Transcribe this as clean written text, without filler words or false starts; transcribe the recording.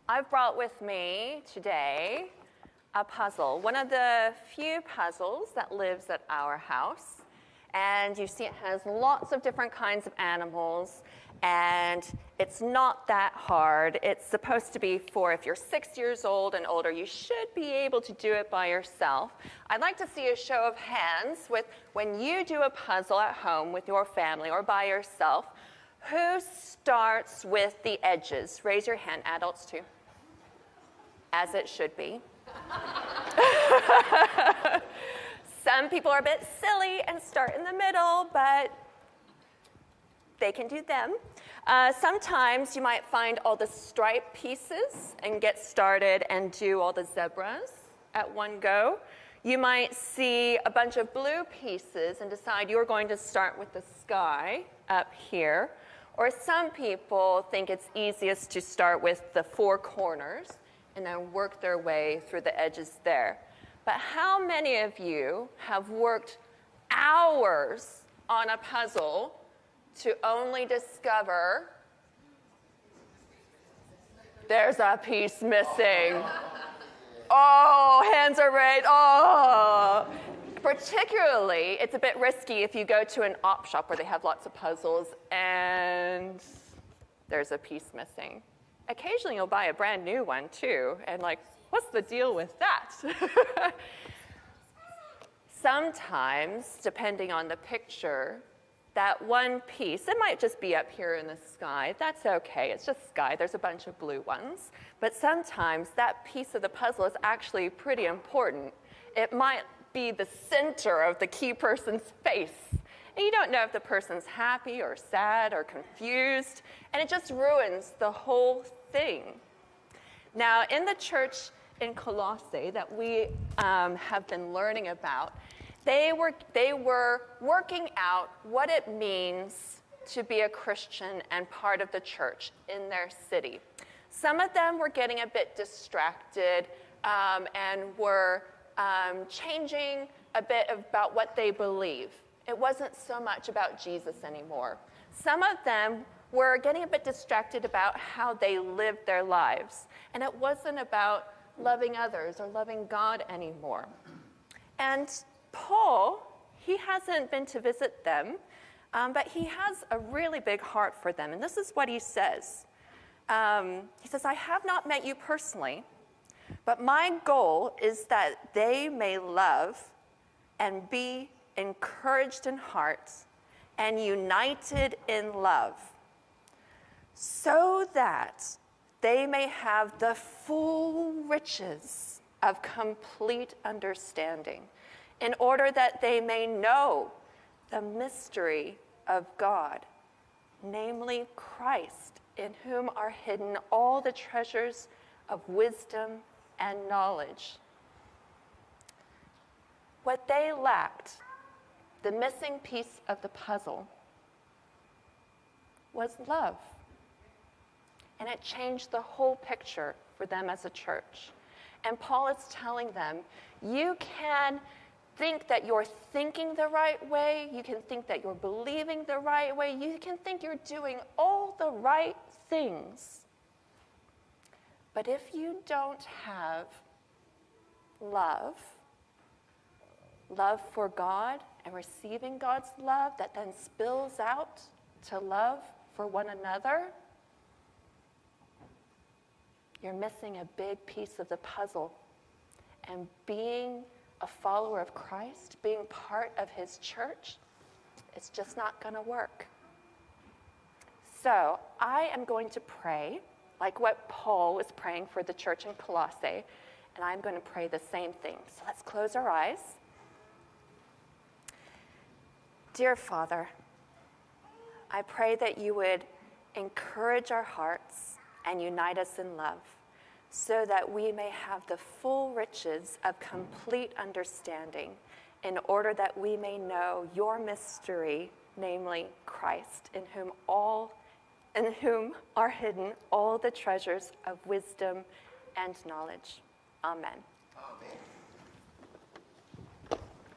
I've brought with me today a puzzle, one of the few puzzles that lives at our house. And you see it has lots of different kinds of animals, and it's not that hard. It's supposed to be for if you're 6 years old and older, you should be able to do it by yourself. I'd like to see a show of hands with when you do a puzzle at home with your family or by yourself. Who starts with the edges? Raise your hand, adults too. As it should be. Some people are a bit silly and start in the middle, but they can do them. Sometimes you might find all the stripe pieces and get started and do all the zebras at one go. You might see a bunch of blue pieces and decide you're going to start with the sky up here. Or some people think it's easiest to start with the four corners and then work their way through the edges there. But how many of you have worked hours on a puzzle to only discover there's a piece missing? Oh, hands are raised. Oh. Particularly, it's a bit risky if you go to an op shop where they have lots of puzzles and there's a piece missing. Occasionally, you'll buy a brand new one, too, and like, what's the deal with that? Sometimes, depending on the picture, that one piece, it might just be up here in the sky. That's okay. It's just sky. There's a bunch of blue ones. But sometimes that piece of the puzzle is actually pretty important. It might be the center of the key person's face. And you don't know if the person's happy or sad or confused, and it just ruins the whole thing. Now, in the church in Colossae that we have been learning about, they were working out what it means to be a Christian and part of the church in their city. Some of them were getting a bit distracted and were changing a bit about what they believe. It wasn't so much about Jesus anymore. Some of them were getting a bit distracted about how they lived their lives. And it wasn't about loving others or loving God anymore. And Paul, he hasn't been to visit them, but he has a really big heart for them. And this is what he says. He says, I have not met you personally, but my goal is that they may love and be encouraged in heart and united in love, so that they may have the full riches of complete understanding, in order that they may know the mystery of God, namely Christ, in whom are hidden all the treasures of wisdom and knowledge. What they lacked, the missing piece of the puzzle, was love. And it changed the whole picture for them as a church. And Paul is telling them, you can think that you're thinking the right way, you can think that you're believing the right way, you can think you're doing all the right things. But if you don't have love for God and receiving God's love that then spills out to love for one another, you're missing a big piece of the puzzle. And being a follower of Christ, being part of his church, it's just not going to work. So I am going to pray like what Paul was praying for the church in Colossae, and I'm going to pray the same thing. So let's close our eyes. Dear Father, I pray that you would encourage our hearts and unite us in love, so that we may have the full riches of complete understanding, in order that we may know your mystery, namely Christ, in whom are hidden all the treasures of wisdom and knowledge. Amen.